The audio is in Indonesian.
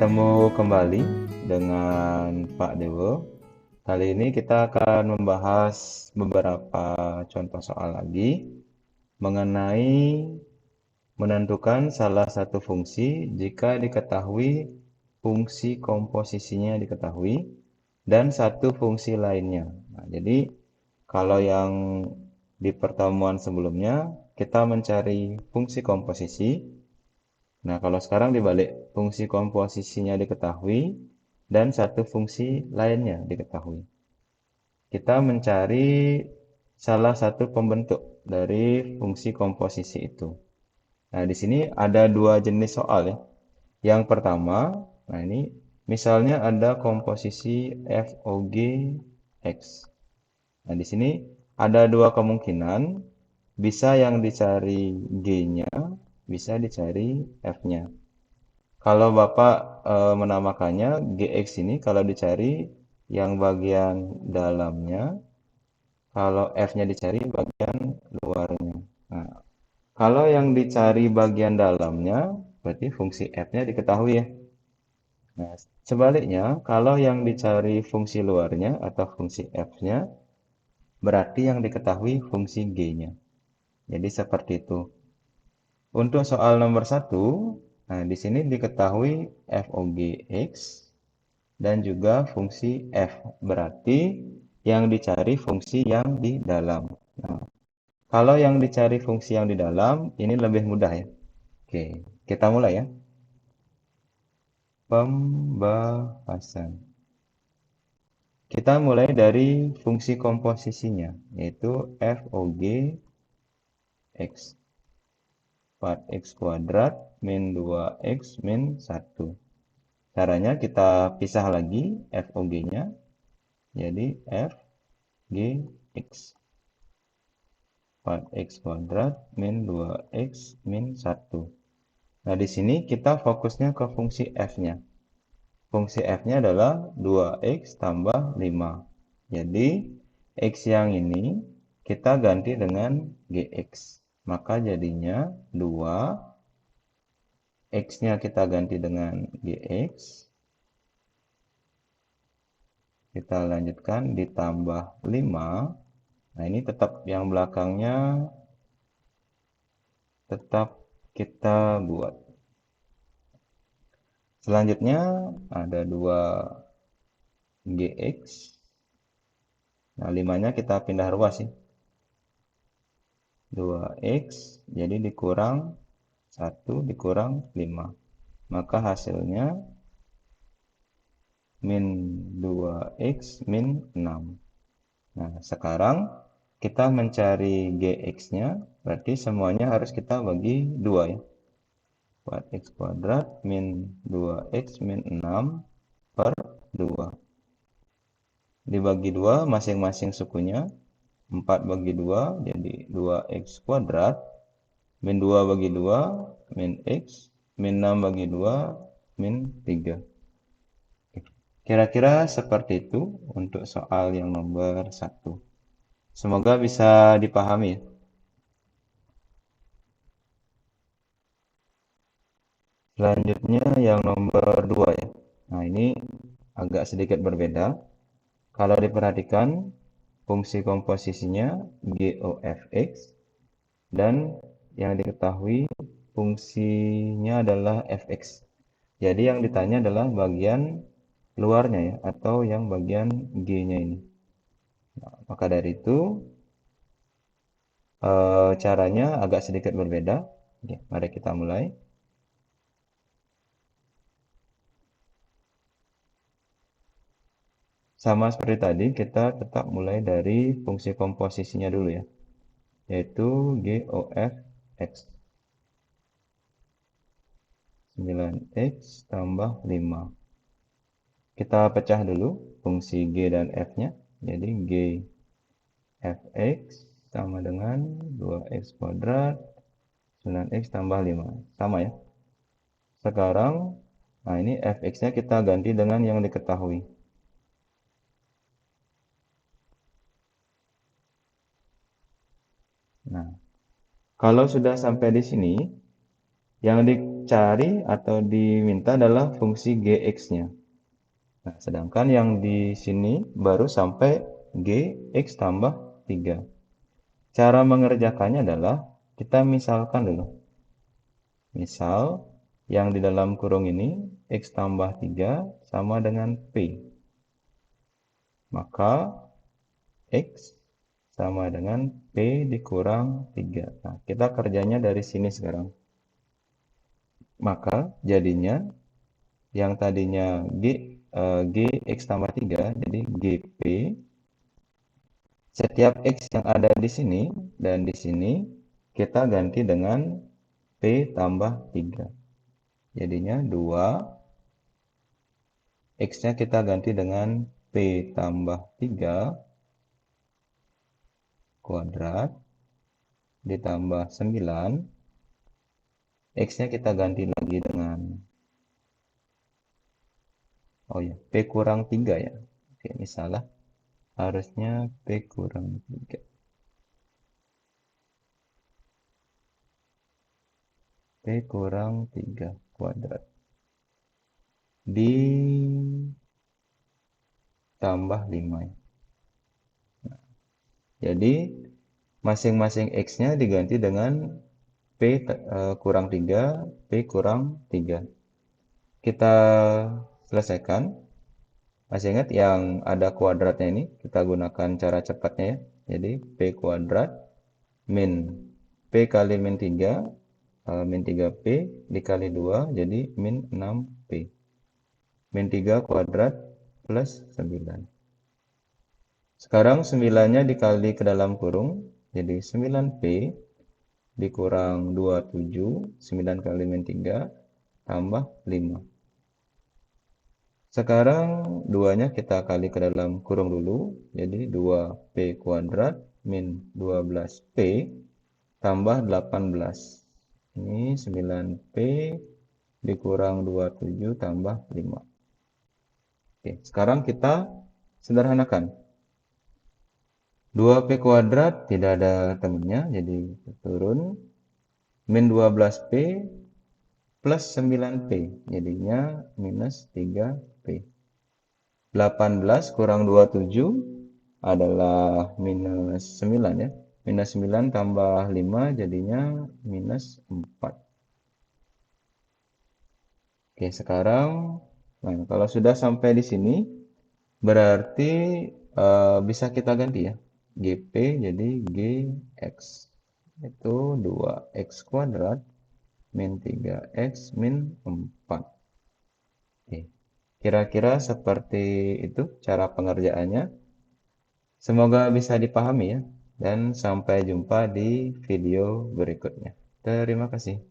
Bertemu kembali dengan Pak Dewo. Kali ini kita akan membahas beberapa contoh soal lagi mengenai menentukan salah satu fungsi jika diketahui fungsi komposisinya diketahui dan satu fungsi lainnya. Nah, jadi kalau yang di pertemuan sebelumnya kita mencari fungsi komposisi. Nah, kalau sekarang dibalik, fungsi komposisinya diketahui dan satu fungsi lainnya diketahui. Kita mencari salah satu pembentuk dari fungsi komposisi itu. Nah, di sini ada dua jenis soal ya. Yang pertama, nah ini misalnya ada komposisi FOG X. Nah, di sini ada dua kemungkinan, bisa yang dicari G-nya, bisa dicari F-nya. Kalau Bapak menamakannya GX ini kalau dicari yang bagian dalamnya, kalau F-nya dicari bagian luarnya. Nah, kalau yang dicari bagian dalamnya, berarti fungsi F-nya diketahui ya. Nah, sebaliknya, kalau yang dicari fungsi luarnya atau fungsi F-nya, berarti yang diketahui fungsi G-nya. Jadi seperti itu. Untuk soal nomor satu, nah di sini diketahui FOGX dan juga fungsi F. Berarti yang dicari fungsi yang di dalam. Nah, kalau yang dicari fungsi yang di dalam, ini lebih mudah ya. Oke, kita mulai ya. Pembahasan. Kita mulai dari fungsi komposisinya, yaitu FOGX. 4x kuadrat min 2x min 1. Caranya kita pisah lagi FOG-nya. Jadi FGX. 4x kuadrat min 2x min 1. Nah, di sini kita fokusnya ke fungsi F-nya. Fungsi F-nya adalah 2x tambah 5. Jadi, X yang ini kita ganti dengan GX. Maka jadinya 2. X-nya kita ganti dengan GX. Kita lanjutkan ditambah 5. Nah, ini tetap yang belakangnya tetap kita buat. Selanjutnya ada 2 GX. Nah, 5-nya kita pindah ruas ya. 2X, jadi dikurang 1 dikurang 5. Maka hasilnya min 2X min 6. Nah, sekarang kita mencari GX-nya, berarti semuanya harus kita bagi 2 ya. 4x kuadrat min 2x min 6 per 2. Dibagi 2 masing-masing sukunya. 4 bagi 2 jadi 2x kuadrat. Min 2 bagi 2 min x. Min 6 bagi 2 min 3. Kira-kira seperti itu untuk soal yang nomor 1. Semoga bisa dipahami. Selanjutnya yang nomor 2 ya. Nah, ini agak sedikit berbeda. Kalau diperhatikan, fungsi komposisinya GOFX dan yang diketahui fungsinya adalah fx. Jadi yang ditanya adalah bagian luarnya ya, atau yang bagian G-nya ini. Nah, maka dari itu caranya agak sedikit berbeda. Oke, mari kita mulai. Sama seperti tadi, kita tetap mulai dari fungsi komposisinya dulu ya, yaitu GOFX. 9x tambah 5. Kita pecah dulu fungsi G dan F-nya. Jadi G Fx sama dengan 2x kuadrat 9x tambah 5. Sama ya. Sekarang, nah ini Fx-nya kita ganti dengan yang diketahui. Nah, kalau sudah sampai di sini, yang dicari atau diminta adalah fungsi gx-nya. Nah, sedangkan yang di sini baru sampai gx tambah 3. Cara mengerjakannya adalah kita misalkan dulu. Misal, yang di dalam kurung ini x tambah 3 sama dengan p. Maka x sama dengan p dikurang 3. Nah, kita kerjanya dari sini sekarang. Maka jadinya yang tadinya gx tambah 3, jadi gp. Setiap x yang ada di sini dan di sini kita ganti dengan p tambah 3. Jadinya 2, x-nya kita ganti dengan p tambah 3 kuadrat ditambah 9. X-nya kita ganti lagi dengan, oh ya, p kurang 3 ya. Oke, ini salah. Harusnya p kurang 3. P kurang 3 kuadrat. Ditambah 5 ya. Jadi masing-masing x-nya diganti dengan p kurang 3, p kurang 3. Kita selesaikan. Masih ingat yang ada kuadratnya ini? Kita gunakan cara cepatnya ya. Jadi p kuadrat min p kali min 3, min 3p dikali 2, jadi min 6p. Min 3 kuadrat plus 9. Sekarang 9-nya dikali ke dalam kurung, jadi 9p dikurang 27, 9 kali min 3, tambah 5. Sekarang 2-nya kita kali ke dalam kurung dulu, jadi 2p kuadrat min 12p tambah 18. Ini 9p dikurang 27 tambah 5. Oke, sekarang kita sederhanakan. 2p kuadrat tidak ada temannya, jadi turun. Min 12p plus 9p, jadinya minus 3p. 18 kurang 27 adalah minus 9 ya. Minus 9 tambah 5 jadinya minus 4. Oke, sekarang kalau sudah sampai di sini berarti bisa kita ganti ya. GP jadi GX itu 2X kuadrat min 3X min 4. Oke. Kira-kira seperti itu cara pengerjaannya. Semoga bisa dipahami ya. Dan sampai jumpa di video berikutnya. Terima kasih.